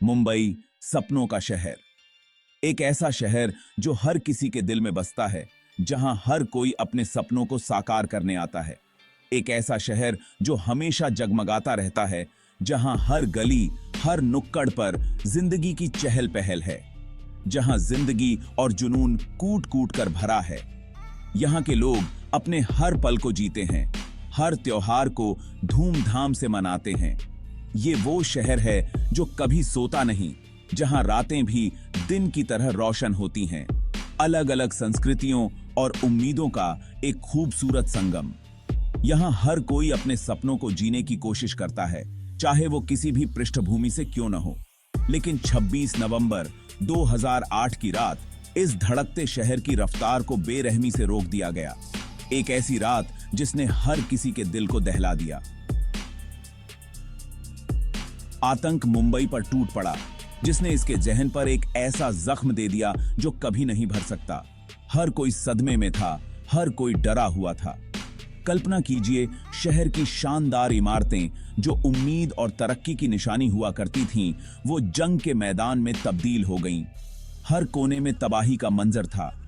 मुंबई सपनों का शहर। एक ऐसा शहर जो हर किसी के दिल में बसता है, जहां हर कोई अपने सपनों को साकार करने आता है। एक ऐसा शहर जो हमेशा जगमगाता रहता है, जहां हर गली, हर नुक्कड़ पर जिंदगी की चहल पहल है, जहां जिंदगी और जुनून कूट कूट कर भरा है। यहाँ के लोग अपने हर पल को जीते हैं, हर त्योहार को धूमधाम से मनाते हैं। ये वो शहर है जो कभी सोता नहीं, जहां रातें भी दिन की तरह रोशन होती हैं। अलग अलग संस्कृतियों और उम्मीदों का एक खूबसूरत संगम। यहाँ हर कोई अपने सपनों को जीने की कोशिश करता है, चाहे वो किसी भी पृष्ठभूमि से क्यों न हो। लेकिन 26 नवंबर 2008 की रात इस धड़कते शहर की रफ्तार को बेरहमी से रोक दिया गया। एक ऐसी रात जिसने हर किसी के दिल को दहला दिया। आतंक मुंबई पर टूट पड़ा, जिसने इसके जहन पर एक ऐसा जख्म दे दिया जो कभी नहीं भर सकता। हर कोई सदमे में था, हर कोई डरा हुआ था। कल्पना कीजिए, शहर की शानदार इमारतें जो उम्मीद और तरक्की की निशानी हुआ करती थीं, वो जंग के मैदान में तब्दील हो गईं। हर कोने में तबाही का मंजर था।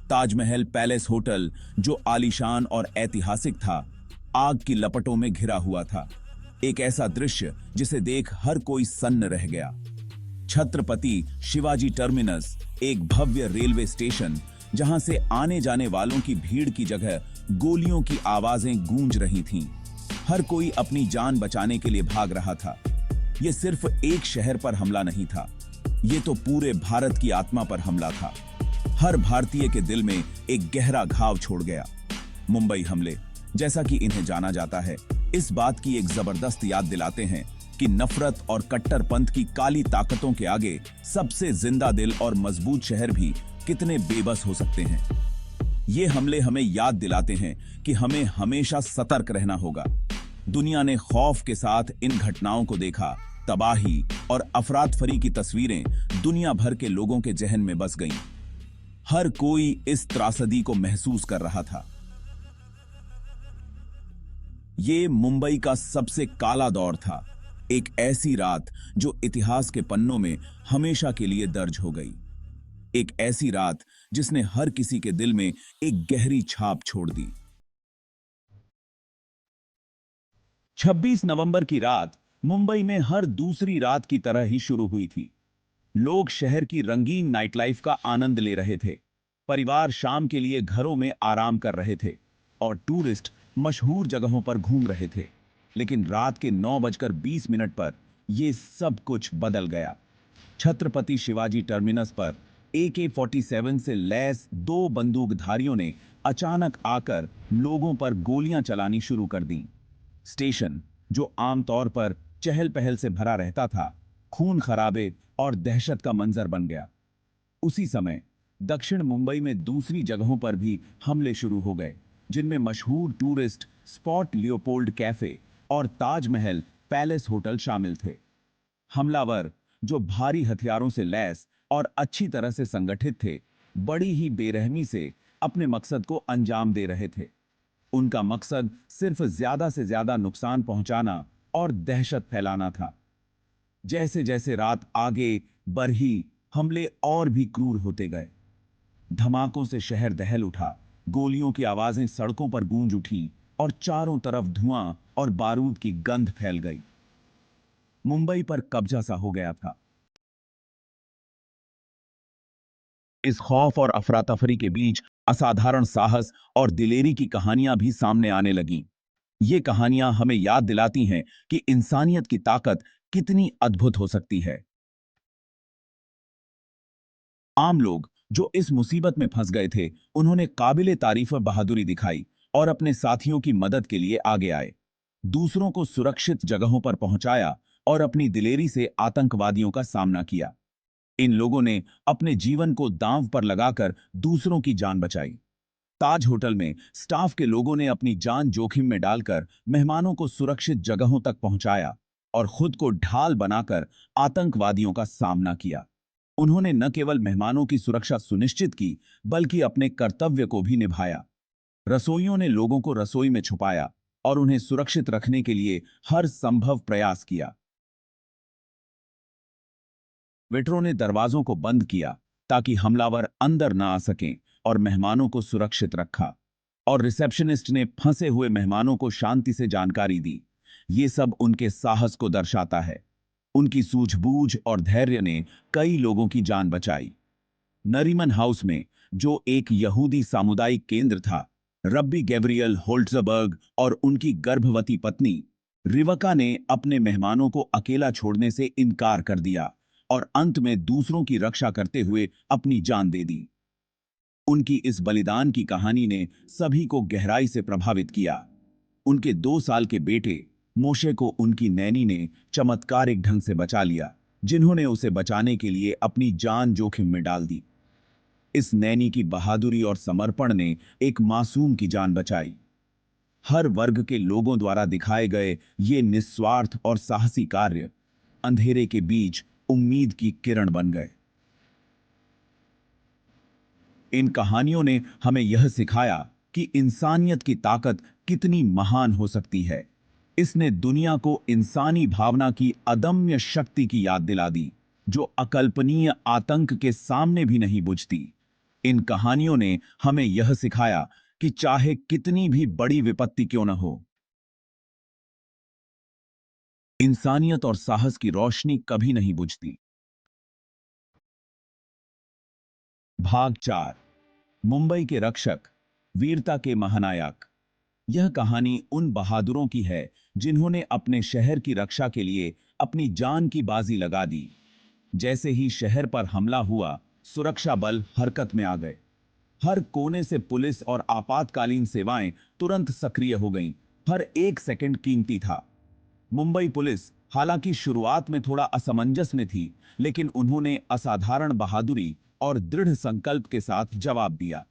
ताजमहल पैलेस होटल, जो आलीशान और ऐतिहासिक था, आग की लपटों में घिरा हुआ था। एक ऐसा दृश्य जिसे देख हर कोई सन्न रह गया। छत्रपति शिवाजी टर्मिनस, एक भव्य रेलवे स्टेशन, जहां से आने जाने वालों की भीड़ की जगह गोलियों की आवाजें गूंज रही थीं। हर कोई अपनी जान बचाने के लिए भाग रहा था। यह सिर्फ एक शहर पर हमला नहीं था, ये तो पूरे भारत की आत्मा पर हमला था। हर भारतीय के दिल में एक गहरा घाव छोड़ गया। मुंबई हमले, जैसा कि इन्हें जाना जाता है, इस बात की एक जबरदस्त याद दिलाते हैं कि नफरत और कट्टरपंथ की काली ताकतों के आगे सबसे जिंदा दिल और मजबूत शहर भी कितने बेबस हो सकते हैं। ये हमले हमें याद दिलाते हैं कि हमें हमेशा सतर्क रहना होगा। दुनिया ने खौफ के साथ इन घटनाओं को देखा। तबाही और अफरातफरी की तस्वीरें दुनिया भर के लोगों के जहन में बस गईं। हर कोई इस त्रासदी को महसूस कर रहा था। ये मुंबई का सबसे काला दौर था, एक ऐसी रात जो इतिहास के पन्नों में हमेशा के लिए दर्ज हो गई। एक ऐसी रात जिसने हर किसी के दिल में एक गहरी छाप छोड़ दी। 26 नवंबर की रात मुंबई में हर दूसरी रात की तरह ही शुरू हुई थी। लोग शहर की रंगीन नाइट लाइफ का आनंद ले रहे थे। परिवार शाम के लिए घरों में आराम कर रहे थे और टूरिस्ट मशहूर जगहों पर घूम रहे थे। लेकिन रात के 9:20 पर यह सब कुछ बदल गया। छत्रपति शिवाजी टर्मिनस पर AK-47 से लैस दो बंदूकधारियों ने अचानक आकर लोगों पर गोलियां चलानी शुरू कर दी। स्टेशन, जो आमतौर पर चहल पहल से भरा रहता था, खून खराबे और दहशत का मंजर बन गया। उसी समय दक्षिण मुंबई में दूसरी जगहों पर भी हमले शुरू हो गए, जिनमें मशहूर टूरिस्ट स्पॉट लियोपोल्ड कैफे और ताजमहल पैलेस होटल शामिल थे। हमलावर, जो भारी हथियारों से लैस और अच्छी तरह से संगठित थे, बड़ी ही बेरहमी से अपने मकसद को अंजाम दे रहे थे। उनका मकसद सिर्फ ज्यादा से ज्यादा नुकसान पहुंचाना और दहशत फैलाना था। जैसे जैसे रात आगे बढ़ी, हमले और भी क्रूर होते गए। धमाकों से शहर दहल उठा, गोलियों की आवाजें सड़कों पर गूंज उठी और चारों तरफ धुआं और बारूद की गंध फैल गई। मुंबई पर कब्जा सा हो गया था। इस खौफ और अफरा तफरी के बीच असाधारण साहस और दिलेरी की कहानियां भी सामने आने लगीं। ये कहानियां हमें याद दिलाती हैं कि इंसानियत की ताकत कितनी अद्भुत हो सकती है। आम लोग जो इस मुसीबत में फंस गए थे, उन्होंने काबिले तारीफ बहादुरी दिखाई और अपने साथियों की मदद के लिए आगे आए। दूसरों को सुरक्षित जगहों पर पहुंचाया और अपनी दिलेरी से आतंकवादियों का सामना किया। इन लोगों ने अपने जीवन को दांव पर लगाकर दूसरों की जान बचाई। ताज होटल में स्टाफ के लोगों ने अपनी जान जोखिम में डालकर मेहमानों को सुरक्षित जगहों तक पहुंचाया और खुद को ढाल बनाकर आतंकवादियों का सामना किया। उन्होंने न केवल मेहमानों की सुरक्षा सुनिश्चित की, बल्कि अपने कर्तव्य को भी निभाया। रसोइयों ने लोगों को रसोई में छुपाया और उन्हें सुरक्षित रखने के लिए हर संभव प्रयास किया। वेटरों ने दरवाजों को बंद किया ताकि हमलावर अंदर ना आ सकें और मेहमानों को सुरक्षित रखा। और रिसेप्शनिस्ट ने फंसे हुए मेहमानों को शांति से जानकारी दी। ये सब उनके साहस को दर्शाता है। उनकी सूझबूझ और धैर्य ने कई लोगों की जान बचाई। नरीमन हाउस में, जो एक यहूदी सामुदायिक केंद्र था, रब्बी गैब्रियल होल्ट्जबर्ग और उनकी गर्भवती पत्नी रिवका ने अपने मेहमानों को अकेला छोड़ने से इनकार कर दिया और अंत में दूसरों की रक्षा करते हुए अपनी जान दे दी। उनकी इस बलिदान की कहानी ने सभी को गहराई से प्रभावित किया। उनके 2 साल के बेटे मोशे को उनकी नैनी ने चमत्कारिक ढंग से बचा लिया, जिन्होंने उसे बचाने के लिए अपनी जान जोखिम में डाल दी। इस नैनी की बहादुरी और समर्पण ने एक मासूम की जान बचाई। हर वर्ग के लोगों द्वारा दिखाए गए ये निस्वार्थ और साहसी कार्य अंधेरे के बीच उम्मीद की किरण बन गए। इन कहानियों ने हमें यह सिखाया कि इंसानियत की ताकत कितनी महान हो सकती है। इसने दुनिया को इंसानी भावना की अदम्य शक्ति की याद दिला दी, जो अकल्पनीय आतंक के सामने भी नहीं बुझती। इन कहानियों ने हमें यह सिखाया कि चाहे कितनी भी बड़ी विपत्ति क्यों न हो, इंसानियत और साहस की रोशनी कभी नहीं बुझती। भाग 4। मुंबई के रक्षक, वीरता के महानायक। यह कहानी उन बहादुरों की है जिन्होंने अपने शहर की रक्षा के लिए अपनी जान की बाजी लगा दी। जैसे ही शहर पर हमला हुआ, सुरक्षा बल हरकत में आ गए। हर कोने से पुलिस और आपातकालीन सेवाएं तुरंत सक्रिय हो गईं। हर एक सेकंड कीमती था। मुंबई पुलिस हालांकि शुरुआत में थोड़ा असमंजस में थी, लेकिन उन्होंने असाधारण बहादुरी और दृढ़ संकल्प के साथ जवाब दिया।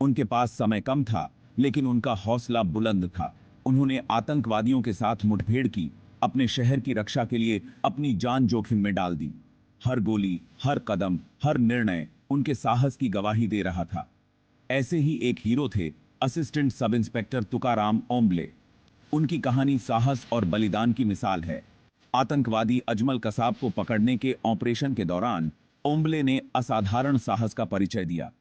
उनके पास समय कम था, लेकिन उनका हौसला बुलंद था। उन्होंने आतंकवादियों के साथ मुठभेड़ की, अपने शहर की रक्षा के लिए अपनी जान जोखिम में डाल दी। हर गोली, हर कदम, हर निर्णय उनके साहस की गवाही दे रहा था। ऐसे ही एक हीरो थे, assistant sub inspector Tukaram Omble. उनकी कहानी साहस और बलिदान की मिसाल है। आतंकवादी अजमल कसाब को पकड़ने के ऑपरेशन के दौरान ओम्बले ने असाधारण साहस का परिचय दिया।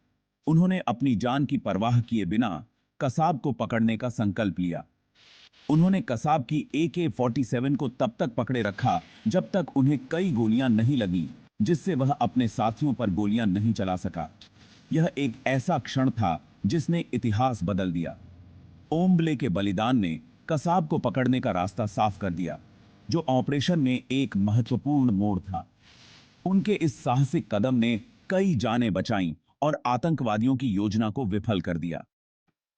उन्होंने अपनी जान की परवाह किए बिना कसाब को पकड़ने का संकल्प लिया। उन्होंने कसाब की AK-47 को तब तक पकड़े रखा जब तक उन्हें कई गोलियां नहीं लगी, जिससे वह अपने साथियों पर गोलियां नहीं चला सका। यह एक ऐसा क्षण था जिसने इतिहास बदल दिया। ओम्बले के बलिदान ने कसाब को पकड़ने का रास्ता साफ कर दिया, जो ऑपरेशन में एक महत्वपूर्ण मोड़ था। उनके इस साहसिक कदम ने कई जानें बचाईं और आतंकवादियों की योजना को विफल कर दिया।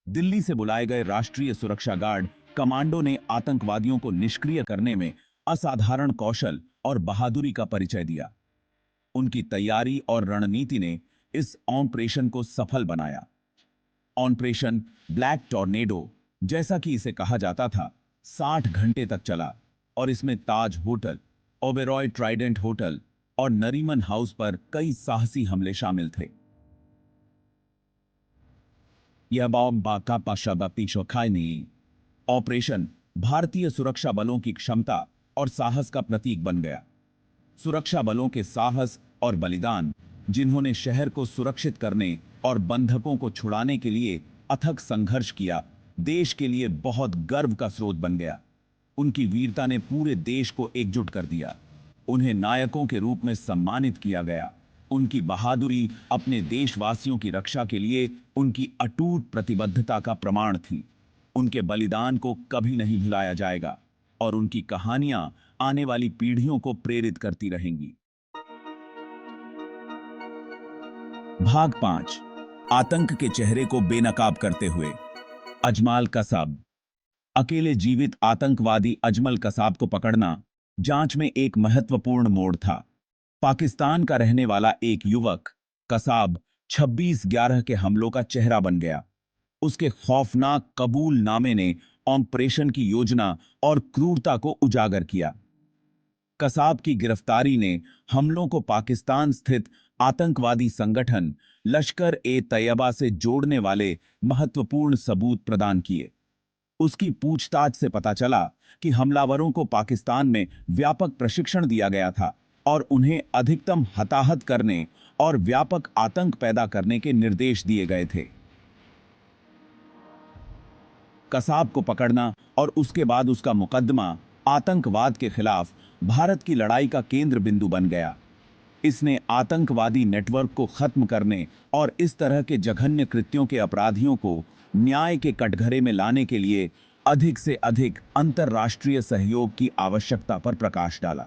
दिल्ली से बुलाए गए राष्ट्रीय सुरक्षा गार्ड कमांडो ने आतंकवादियों को निष्क्रिय करने में असाधारण कौशल और बहादुरी का परिचय दिया। उनकी तैयारी और रणनीति ने इस ऑपरेशन को सफल बनाया। ऑपरेशन ब्लैक टॉर्नेडो, जैसा कि इसे कहा जाता था, 60 घंटे तक चला और इसमें ताज होटल, ओबेरॉय ट्राइडेंट होटल और नरीमन हाउस पर कई साहसी हमले शामिल थे। यह बॉम्ब बाका पाशाबापी शोखानी ऑपरेशन भारतीय सुरक्षा बलों की क्षमता और साहस का प्रतीक बन गया। सुरक्षा बलों के साहस और बलिदान, जिन्होंने शहर को सुरक्षित करने और बंधकों को छुड़ाने के लिए अथक संघर्ष किया, देश के लिए बहुत गर्व का स्रोत बन गया। उनकी वीरता ने पूरे देश को एकजुट कर दिया। उन्हें नायकों के रूप में सम्मानित किया गया। उनकी बहादुरी अपने देशवासियों की रक्षा के लिए उनकी अटूट प्रतिबद्धता का प्रमाण थी। उनके बलिदान को कभी नहीं भुलाया जाएगा और उनकी कहानियां आने वाली पीढ़ियों को प्रेरित करती रहेंगी। भाग 5। आतंक के चेहरे को बेनकाब करते हुए। अजमाल कसाब। अकेले जीवित आतंकवादी अजमल कसाब को पकड़ना जांच में एक महत्वपूर्ण मोड़ था। पाकिस्तान का रहने वाला एक युवक कसाब 26/11 के हमलों का चेहरा बन गया। उसके खौफनाक कबूलनामे ने ऑपरेशन की योजना और क्रूरता को उजागर किया। कसाब की गिरफ्तारी ने हमलों को पाकिस्तान स्थित आतंकवादी संगठन लश्कर-ए-तैयबा से जोड़ने वाले महत्वपूर्ण सबूत प्रदान किए। उसकी पूछताछ से पता चला कि हमलावरों को पाकिस्तान में व्यापक प्रशिक्षण दिया गया था और उन्हें अधिकतम हताहत करने और व्यापक आतंक पैदा करने के निर्देश दिए गए थे। कसाब को पकड़ना और उसके बाद उसका मुकदमा आतंकवाद के खिलाफ भारत की लड़ाई का केंद्र बिंदु बन गया। इसने आतंकवादी नेटवर्क को खत्म करने और इस तरह के जघन्य कृत्यों के अपराधियों को न्याय के कटघरे में लाने के लिए अधिक से अधिक अंतर्राष्ट्रीय सहयोग की आवश्यकता पर प्रकाश डाला।